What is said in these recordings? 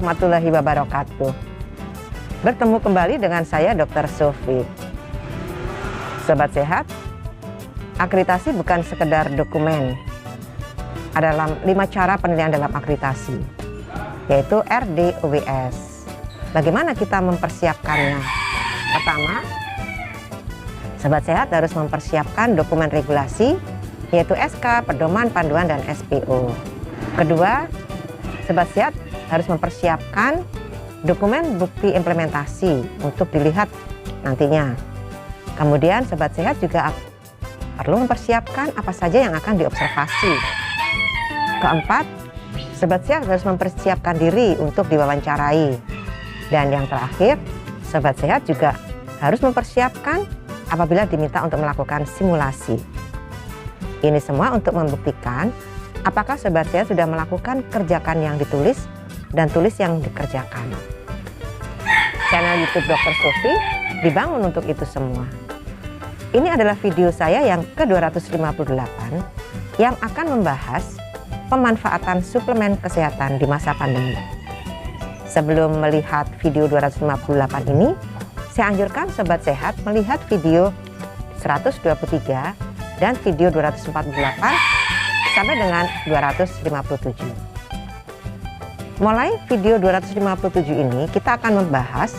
warahmatullahi wabarakatuh. Bertemu kembali dengan saya Dr. Sofi. Sobat sehat, akreditasi bukan sekedar dokumen. Ada 5 cara penilaian dalam akreditasi, yaitu RDOWS. Bagaimana kita mempersiapkannya? Pertama, sobat sehat harus mempersiapkan dokumen regulasi, yaitu SK, pedoman, panduan, dan SPO. Kedua, sobat sehat harus mempersiapkan dokumen bukti implementasi untuk dilihat nantinya. Kemudian sobat sehat juga perlu mempersiapkan apa saja yang akan diobservasi. Keempat, sobat sehat harus mempersiapkan diri untuk diwawancarai. Dan yang terakhir, sobat sehat juga harus mempersiapkan apabila diminta untuk melakukan simulasi. Ini semua untuk membuktikan apakah sobat sehat sudah melakukan kerjakan yang ditulis dan tulis yang dikerjakan. Channel YouTube Dr. Sofi dibangun untuk itu semua. Ini adalah video saya yang ke-258 yang akan membahas pemanfaatan suplemen kesehatan di masa pandemi. Sebelum melihat video 258 ini, saya anjurkan sobat sehat melihat video 123 dan video 248 sampai dengan 257. Mulai video 257 ini kita akan membahas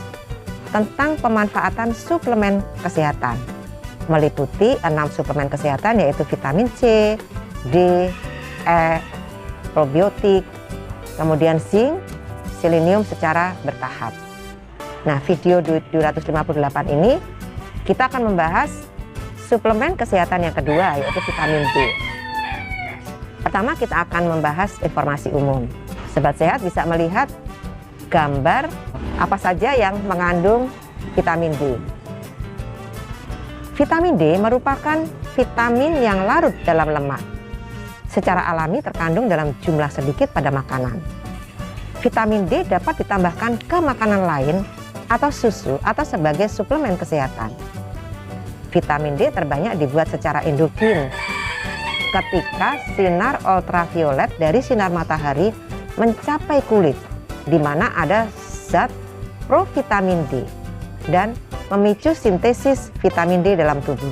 tentang pemanfaatan suplemen kesehatan, meliputi 6 suplemen kesehatan, yaitu vitamin C, D, E, probiotik, kemudian zinc, selenium secara bertahap. Nah, video 258 ini kita akan membahas suplemen kesehatan yang kedua, yaitu vitamin D. Pertama, kita akan membahas informasi umum. Sobat sehat bisa melihat gambar apa saja yang mengandung vitamin D. Vitamin D merupakan vitamin yang larut dalam lemak. Secara alami terkandung dalam jumlah sedikit pada makanan. Vitamin D dapat ditambahkan ke makanan lain atau susu atau sebagai suplemen kesehatan. Vitamin D terbanyak dibuat secara endogen ketika sinar ultraviolet dari sinar matahari mencapai kulit, di mana ada zat provitamin D dan memicu sintesis vitamin D dalam tubuh.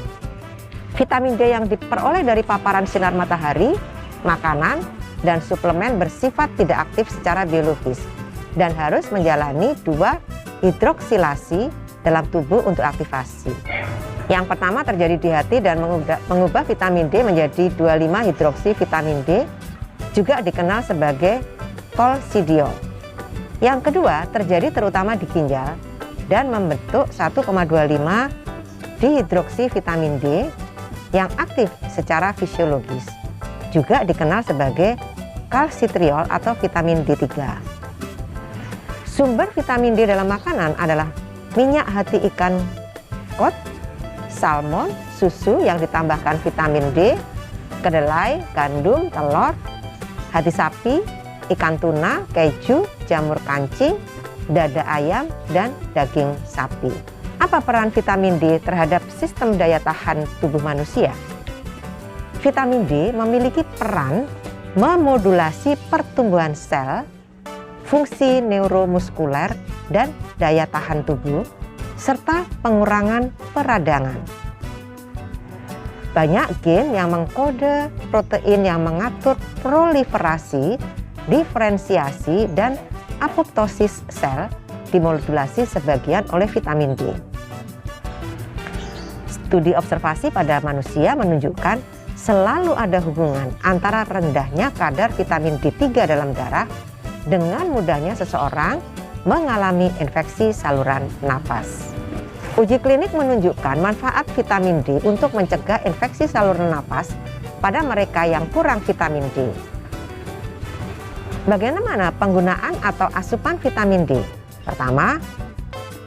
Vitamin D yang diperoleh dari paparan sinar matahari, makanan, dan suplemen bersifat tidak aktif secara biologis dan harus menjalani 2 hidroksilasi dalam tubuh untuk aktivasi. Yang pertama terjadi di hati dan mengubah vitamin D menjadi 25 hidroksi vitamin D, juga dikenal sebagai kolsidiol. Yang kedua terjadi terutama di ginjal dan membentuk 1,25 dihidroksi vitamin D yang aktif secara fisiologis, juga dikenal sebagai kalsitriol atau vitamin D3. Sumber vitamin D dalam makanan adalah minyak hati ikan kod, salmon, susu yang ditambahkan vitamin D, kedelai, gandum, telur, hati sapi, ikan tuna, keju, jamur kancing, dada ayam, dan daging sapi. Apa peran vitamin D terhadap sistem daya tahan tubuh manusia? Vitamin D memiliki peran memodulasi pertumbuhan sel, fungsi neuromuskuler, dan daya tahan tubuh, serta pengurangan peradangan. Banyak gen yang mengkode protein yang mengatur proliferasi, diferensiasi, dan apoptosis sel dimodulasi sebagian oleh vitamin D. Studi observasi pada manusia menunjukkan selalu ada hubungan antara rendahnya kadar vitamin D3 dalam darah dengan mudahnya seseorang mengalami infeksi saluran napas. Uji klinik menunjukkan manfaat vitamin D untuk mencegah infeksi saluran napas pada mereka yang kurang vitamin D. Bagaimana penggunaan atau asupan vitamin D? Pertama,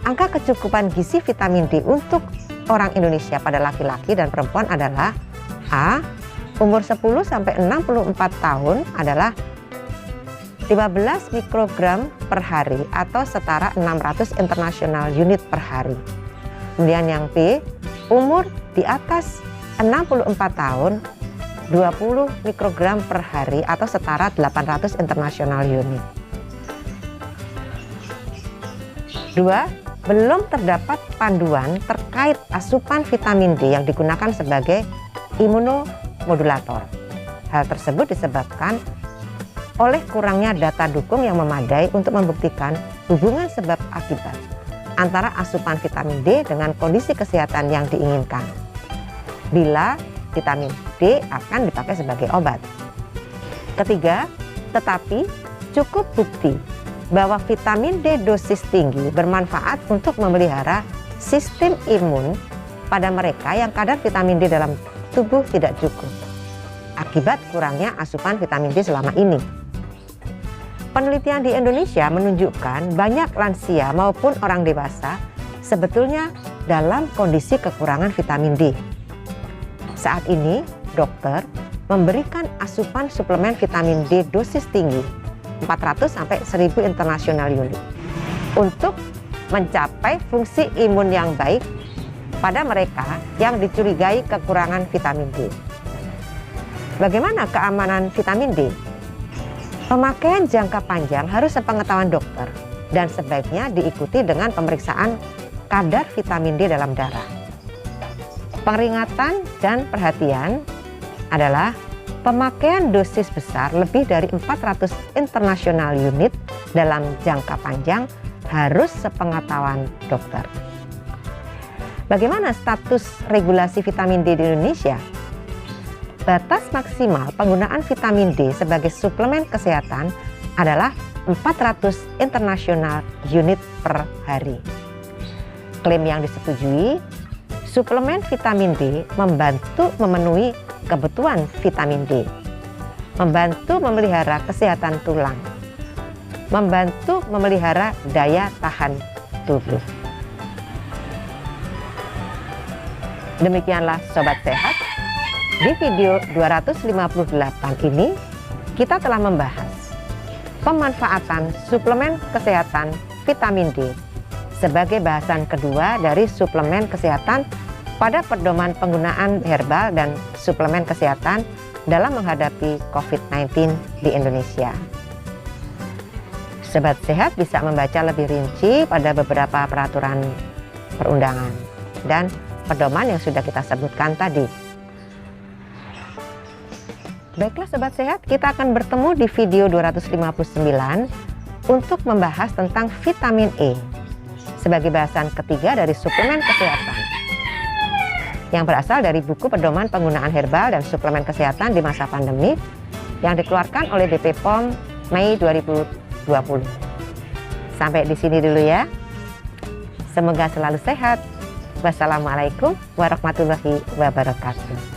angka kecukupan gizi vitamin D untuk orang Indonesia pada laki-laki dan perempuan adalah A. Umur 10-64 tahun adalah 15 mikrogram per hari atau setara 600 international unit per hari. Kemudian yang B, umur di atas 64 tahun 20 mikrogram per hari atau setara 800 international unit. Dua, belum terdapat panduan terkait asupan vitamin D yang digunakan sebagai imunomodulator. Hal tersebut disebabkan oleh kurangnya data dukung yang memadai untuk membuktikan hubungan sebab akibat antara asupan vitamin D dengan kondisi kesehatan yang diinginkan, bila vitamin D akan dipakai sebagai obat. Ketiga, tetapi cukup bukti bahwa vitamin D dosis tinggi bermanfaat untuk memelihara sistem imun pada mereka yang kadar vitamin D dalam tubuh tidak cukup akibat kurangnya asupan vitamin D selama ini. Penelitian di Indonesia menunjukkan banyak lansia maupun orang dewasa sebetulnya dalam kondisi kekurangan vitamin D. Saat ini, dokter memberikan asupan suplemen vitamin D dosis tinggi 400 sampai 1000 international unit untuk mencapai fungsi imun yang baik pada mereka yang dicurigai kekurangan vitamin D. Bagaimana keamanan vitamin D? Pemakaian jangka panjang harus sepengetahuan dokter dan sebaiknya diikuti dengan pemeriksaan kadar vitamin D dalam darah. Peringatan dan perhatian adalah pemakaian dosis besar lebih dari 400 international unit dalam jangka panjang harus sepengetahuan dokter. Bagaimana status regulasi vitamin D di Indonesia? Batas maksimal penggunaan vitamin D sebagai suplemen kesehatan adalah 400 international unit per hari. Klaim yang disetujui, suplemen vitamin D membantu memenuhi kebutuhan vitamin D, membantu memelihara kesehatan tulang, membantu memelihara daya tahan tubuh. Demikianlah Sobat Sehat. Di video 258 ini kita telah membahas pemanfaatan suplemen kesehatan vitamin D sebagai bahasan kedua dari suplemen kesehatan pada pedoman penggunaan herbal dan suplemen kesehatan dalam menghadapi COVID-19 di Indonesia. Sobat Sehat bisa membaca lebih rinci pada beberapa peraturan perundangan dan pedoman yang sudah kita sebutkan tadi. Baiklah Sobat Sehat, kita akan bertemu di video 259 untuk membahas tentang vitamin E sebagai bahasan ketiga dari suplemen kesehatan yang berasal dari buku pedoman penggunaan herbal dan suplemen kesehatan di masa pandemi yang dikeluarkan oleh BP POM Mei 2020. Sampai di sini dulu ya. Semoga selalu sehat. Wassalamualaikum warahmatullahi wabarakatuh.